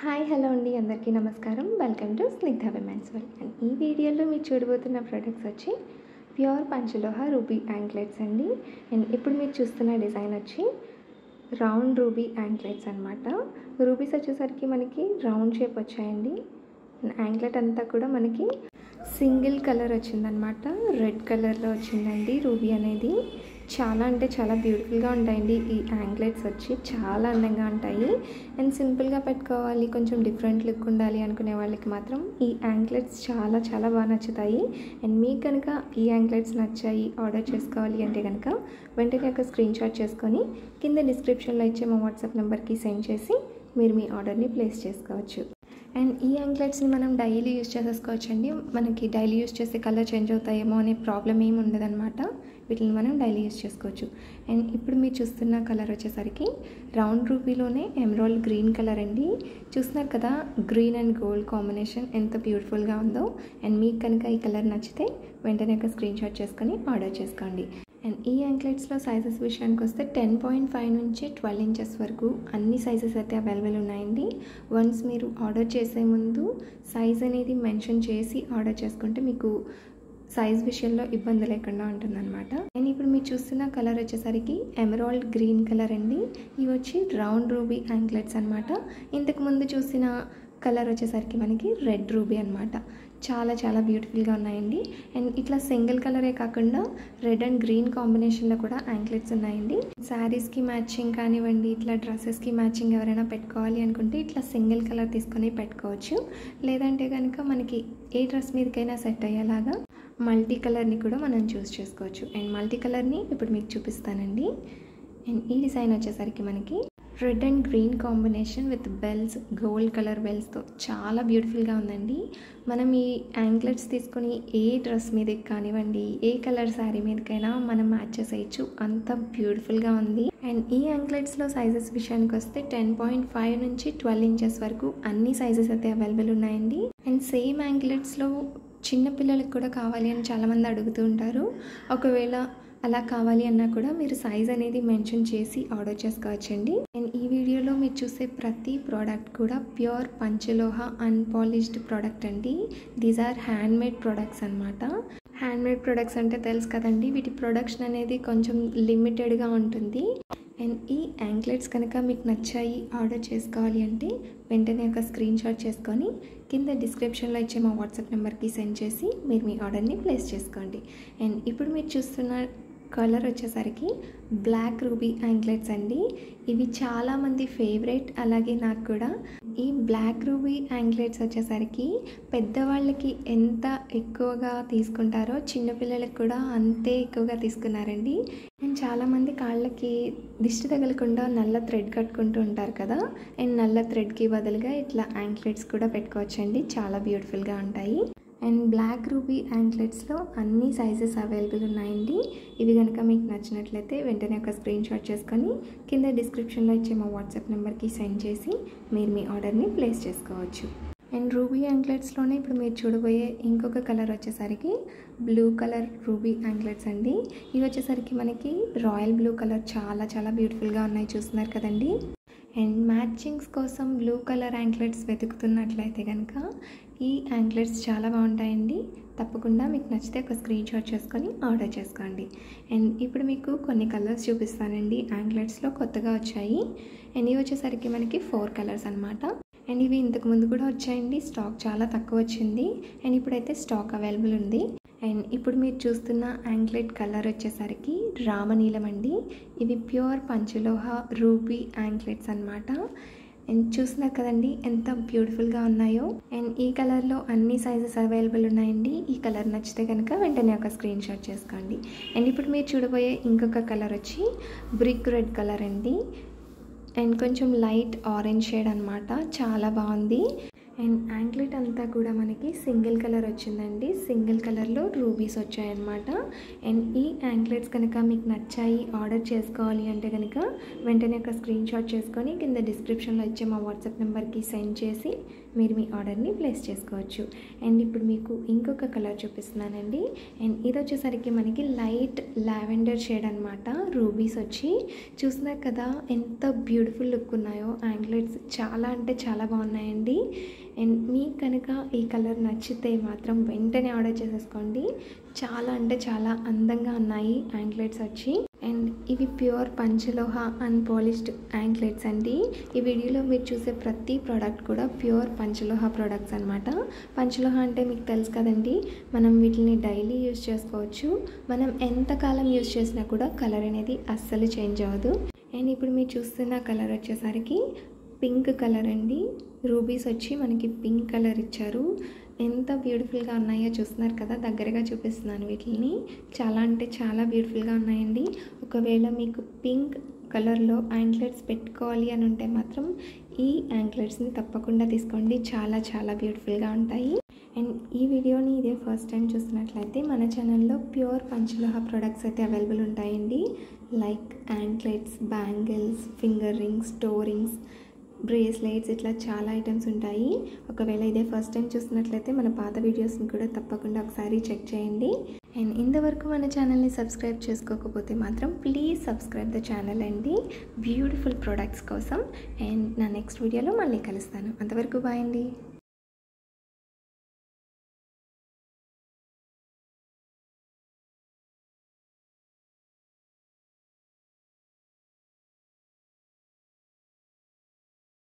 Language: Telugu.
హాయ్ హలో అండి, అందరికీ నమస్కారం. Welcome to Snigdha Women's World. And ఈ వీడియోలో మీరు చూడబోతున్న ప్రొడక్ట్స్ వచ్చి ప్యూర్ పంచలోహ రూబీ యాంక్లెట్స్ అండి. అండ్ ఇప్పుడు మీరు చూస్తున్న డిజైన్ వచ్చి రౌండ్ రూబీ యాంక్లెట్స్ అనమాట. రూబీస్ వచ్చేసరికి మనకి రౌండ్ షేప్ వచ్చాయండి. యాంక్లెట్ అంతా కూడా మనకి సింగిల్ కలర్ వచ్చిందనమాట. రెడ్ కలర్లో వచ్చిందండి రూబీ అనేది. చాలా అంటే చాలా బ్యూటిఫుల్గా ఉంటాయండి ఈ యాంక్లెట్స్ వచ్చి. చాలా అందంగా ఉంటాయి. అండ్ సింపుల్గా పెట్టుకోవాలి, కొంచెం డిఫరెంట్ లుక్ ఉండాలి అనుకునే వాళ్ళకి మాత్రం ఈ యాంక్లెట్స్ చాలా చాలా బాగా నచ్చుతాయి. అండ్ మీకు కనుక ఈ యాంక్లెట్స్ నచ్చాయి, ఆర్డర్ చేసుకోవాలి అంటే కనుక వెంటనే ఒక స్క్రీన్ షాట్ చేసుకొని కింద డిస్క్రిప్షన్లో ఇచ్చే మా వాట్సాప్ నెంబర్కి సెండ్ చేసి మీరు మీ ఆర్డర్ని ప్లేస్ చేసుకోవచ్చు. అండ్ ఈ యాంక్లెట్స్ని మనం డైలీ యూజ్ చేసేసుకోవచ్చు అండి. మనకి డైలీ యూజ్ చేస్తే కలర్ చేంజ్ అవుతాయేమో అనే ప్రాబ్లం ఏమి ఉండదన్నమాట. వీటిని మనం డైలీ యూజ్ చేసుకోవచ్చు. అండ్ ఇప్పుడు మీరు చూస్తున్న కలర్ వచ్చేసరికి రౌండ్ రూబీలోనే ఎమరాల్డ్ గ్రీన్ కలర్ అండి. చూస్తున్నారు కదా, గ్రీన్ అండ్ గోల్డ్ కాంబినేషన్ ఎంత బ్యూటిఫుల్గా ఉందో. అండ్ మీకు కనుక ఈ కలర్ నచ్చితే వెంటనే ఒక స్క్రీన్ షాట్ చేసుకొని ఆర్డర్ చేసుకోండి. అండ్ ఈ యాంక్లెట్స్లో సైజెస్ విషయానికి వస్తే 10.5 నుంచి 12 ఇంచెస్ వరకు అన్ని సైజెస్ అయితే అవైలబుల్ ఉన్నాయండి. వన్స్ మీరు ఆర్డర్ చేసే ముందు సైజ్ అనేది మెన్షన్ చేసి ఆర్డర్ చేసుకుంటే మీకు సైజ్ విషయంలో ఇబ్బంది లేకుండా ఉంటుందన్నమాట. అండ్ ఇప్పుడు మీరు చూస్తున్న కలర్ వచ్చేసరికి ఎమరాల్డ్ గ్రీన్ కలర్ అండి. ఇవి వచ్చి రౌండ్ రూబీ యాంక్లెట్స్ అనమాట. ఇంతకుముందు చూసిన కలర్ వచ్చేసరికి మనకి రెడ్ రూబీ అనమాట. చాలా చాలా బ్యూటిఫుల్గా ఉన్నాయండి. అండ్ ఇట్లా సింగిల్ కలరే కాకుండా రెడ్ అండ్ గ్రీన్ కాంబినేషన్లో కూడా యాంక్లెట్స్ ఉన్నాయండి. శారీస్కి మ్యాచింగ్ కానివ్వండి, ఇట్లా డ్రెస్సెస్కి మ్యాచింగ్ ఎవరైనా పెట్టుకోవాలి అనుకుంటే ఇట్లా సింగిల్ కలర్ తీసుకొని పెట్టుకోవచ్చు. లేదంటే కనుక మనకి ఏ డ్రెస్ మీదకైనా సెట్ అయ్యేలాగా మల్టీ కలర్ని కూడా మనం చూస్ చేసుకోవచ్చు. అండ్ మల్టీ కలర్ని ఇప్పుడు మీకు చూపిస్తానండి. అండ్ ఈ డిజైన్ వచ్చేసరికి మనకి red and green combination with bells, gold colour బెల్స్తో చాలా బ్యూటిఫుల్గా ఉందండి. మనం ఈ యాంక్లెట్స్ తీసుకొని ఏ డ్రెస్ మీదకి కానివ్వండి, ఏ కలర్ శారీ మీదకైనా మనం మ్యాచ్ చేసేయచ్చు. అంత బ్యూటిఫుల్గా ఉంది. అండ్ ఈ యాంక్లెట్స్లో సైజెస్ విషయానికి వస్తే 10.5 నుంచి 12 ఇంచెస్ వరకు అన్ని సైజెస్ అయితే అవైలబుల్ ఉన్నాయండి. అండ్ సేమ్ యాంక్లెట్స్లో చిన్న పిల్లలకు కూడా కావాలి అని చాలామంది అడుగుతూ ఉంటారు. ఒకవేళ అలా కావాలి అన్నా కూడా మీరు సైజ్ అనేది మెన్షన్ చేసి ఆర్డర్ చేసుకోవచ్చండి. అండ్ ఈ వీడియోలో మీరు చూసే ప్రతి ప్రోడక్ట్ కూడా ప్యూర్ పంచలోహ అన్పాలిష్డ్ ప్రోడక్ట్ అండి. దీస్ ఆర్ హ్యాండ్మేడ్ ప్రొడక్ట్స్ అనమాట. హ్యాండ్మేడ్ ప్రొడక్ట్స్ అంటే తెలుసు కదండి, వీటి ప్రొడక్షన్ అనేది కొంచెం లిమిటెడ్గా ఉంటుంది. అండ్ ఈ యాంక్లెట్స్ కనుక మీకు నచ్చాయి, ఆర్డర్ చేసుకోవాలి అంటే వెంటనే ఒక స్క్రీన్ షాట్ చేసుకొని కింద డిస్క్రిప్షన్లో ఇచ్చే మా వాట్సాప్ నెంబర్కి సెండ్ చేసి మీరు మీ ఆర్డర్ని ప్లేస్ చేసుకోండి. అండ్ ఇప్పుడు మీరు చూస్తున్న కలర్ వచ్చేసరికి బ్లాక్ రూబీ యాంక్లెట్స్ అండి. ఇవి చాలామంది ఫేవరెట్, అలాగే నాకు కూడా. ఈ బ్లాక్ రూబీ యాంక్లెట్స్ వచ్చేసరికి పెద్దవాళ్ళకి ఎంత ఎక్కువగా తీసుకుంటారో చిన్నపిల్లలకు కూడా అంతే ఎక్కువగా తీసుకున్నారండి. అండ్ చాలామంది కాళ్ళకి దిష్టి తగలకుండా నల్ల థ్రెడ్ కట్టుకుంటూ ఉంటారు కదా. అండ్ నల్ల థ్రెడ్కి బదులుగా ఇట్లా యాంక్లెట్స్ కూడా పెట్టుకోవచ్చండి. చాలా బ్యూటిఫుల్గా ఉంటాయి. అండ్ బ్లాక్ రూబీ యాంక్లెట్స్లో అన్ని సైజెస్ అవైలబుల్ ఉన్నాయండి. ఇవి కనుక మీకు నచ్చినట్లయితే వెంటనే ఒక స్క్రీన్ షాట్ చేసుకొని కింద డిస్క్రిప్షన్లో ఇచ్చే మా వాట్సాప్ నెంబర్కి సెండ్ చేసి మీరు మీ ఆర్డర్ని ప్లేస్ చేసుకోవచ్చు. అండ్ రూబీ యాంక్లెట్స్లోనే ఇప్పుడు మీరు చూడబోయే ఇంకొక కలర్ వచ్చేసరికి బ్లూ కలర్ రూబీ యాంక్లెట్స్ అండి. ఇవి వచ్చేసరికి మనకి రాయల్ బ్లూ కలర్ చాలా చాలా బ్యూటిఫుల్గా ఉన్నాయి, చూస్తున్నారు కదండి. అండ్ మ్యాచింగ్స్ కోసం బ్లూ కలర్ యాంక్లెట్స్ వెతుకుతున్నట్లయితే కనుక ఈ యాంక్లెట్స్ చాలా బాగుంటాయండి. తప్పకుండా మీకు నచ్చితే ఒక స్క్రీన్ షాట్ చేసుకొని ఆర్డర్ చేసుకోండి. అండ్ ఇప్పుడు మీకు కొన్ని కలర్స్ చూపిస్తానండి. యాంక్లెట్స్లో కొత్తగా వచ్చాయి. అండ్ ఇవి వచ్చేసరికి మనకి 4 కలర్స్ అనమాట. అండ్ ఇవి ఇంతకుముందు కూడా వచ్చాయండి, స్టాక్ చాలా తక్కువ వచ్చింది. అండ్ ఇప్పుడైతే స్టాక్ అవైలబుల్ ఉంది. అండ్ ఇప్పుడు మీరు చూస్తున్న యాంక్లెట్ కలర్ వచ్చేసరికి రామనీలం అండి. ఇవి ప్యూర్ పంచలోహ రూబీ యాంక్లెట్స్ అనమాట. అండ్ చూస్తున్నారు కదండి ఎంత బ్యూటిఫుల్గా ఉన్నాయో. అండ్ ఈ కలర్లో అన్ని సైజెస్ అవైలబుల్ ఉన్నాయండి. ఈ కలర్ నచ్చితే కనుక వెంటనే ఒక స్క్రీన్ షాట్ చేసుకోండి. అండ్ ఇప్పుడు మీరు చూడబోయే ఇంకొక కలర్ వచ్చి బ్రిక్ రెడ్ కలర్ అండి. అండ్ కొంచెం లైట్ ఆరెంజ్ షేడ్ అనమాట. చాలా బాగుంది. అండ్ యాంక్లెట్ అంతా కూడా మనకి సింగిల్ కలర్ వచ్చిందండి. సింగిల్ కలర్లో రూబీస్ వచ్చాయన్నమాట. అండ్ ఈ యాంక్లెట్స్ కనుక మీకు నచ్చాయి, ఆర్డర్ చేసుకోవాలి అంటే కనుక వెంటనే ఒక స్క్రీన్ షాట్ చేసుకొని కింద డిస్క్రిప్షన్లో ఇచ్చే మా వాట్సాప్ నెంబర్కి సెండ్ చేసి మీరు మీ ఆర్డర్ని ప్లేస్ చేసుకోవచ్చు. అండ్ ఇప్పుడు మీకు ఇంకొక కలర్ చూపిస్తున్నానండి. అండ్ ఇది వచ్చేసరికి మనకి లైట్ లావెండర్ షేడ్ అనమాట. రూబీస్ వచ్చి చూస్తున్నారు కదా ఎంత బ్యూటిఫుల్ లుక్ ఉన్నాయో. యాంక్లెట్స్ చాలా అంటే చాలా బాగున్నాయండి. అండ్ మీకు కనుక ఈ కలర్ నచ్చితే మాత్రం వెంటనే ఆర్డర్ చేసేసుకోండి. చాలా అంటే చాలా అందంగా ఉన్నాయి యాంక్లెట్స్ వచ్చి. అండ్ ఇవి ప్యూర్ పంచలోహ అన్పాలిష్డ్ యాంక్లెట్స్ అండి. ఈ వీడియోలో మీరు చూసే ప్రతి ప్రోడక్ట్ కూడా ప్యూర్ పంచలోహ ప్రోడక్ట్స్ అనమాట. పంచలోహ అంటే మీకు తెలుసు కదండి, మనం వీటిని డైలీ యూజ్ చేసుకోవచ్చు. మనం ఎంతకాలం యూజ్ చేసినా కూడా కలర్ అనేది అస్సలు చేంజ్ అవ్వదు. అండ్ ఇప్పుడు మీరు చూస్తున్న కలర్ వచ్చేసరికి పింక్ కలర్ అండి. రూబీస్ వచ్చి మనకి పింక్ కలర్ ఇచ్చారు. ఎంత బ్యూటిఫుల్గా ఉన్నాయో చూస్తున్నారు కదా, దగ్గరగా చూపిస్తున్నాను వీటిని. చాలా అంటే చాలా బ్యూటిఫుల్గా ఉన్నాయండి. ఒకవేళ మీకు పింక్ కలర్లో యాంక్లెట్స్ పెట్టుకోవాలి అని ఉంటే మాత్రం ఈ యాంక్లెట్స్ని తప్పకుండా తీసుకోండి. చాలా చాలా బ్యూటిఫుల్గా ఉంటాయి. అండ్ ఈ వీడియోని ఇదే ఫస్ట్ టైం చూస్తున్నట్లయితే మన ఛానల్లో ప్యూర్ పంచలోహ ప్రొడక్ట్స్ అయితే అవైలబుల్ ఉంటాయండి. Like anklets, bangles, finger rings, toe rings, bracelets, ఇట్లా చాలా ఐటమ్స్ ఉంటాయి. ఒకవేళ ఇదే ఫస్ట్ టైం చూస్తున్నట్లయితే మన పాత వీడియోస్ని కూడా తప్పకుండా ఒకసారి చెక్ చేయండి. అండ్ ఇంతవరకు మన ఛానల్ని సబ్స్క్రైబ్ చేసుకోకపోతే మాత్రం ప్లీజ్ సబ్స్క్రైబ్ ద ఛానల్ అండి, బ్యూటిఫుల్ ప్రొడక్ట్స్ కోసం. అండ్ నా నెక్స్ట్ వీడియోలో మళ్ళీ కలుస్తాను. అంతవరకు బాయ్ అండి.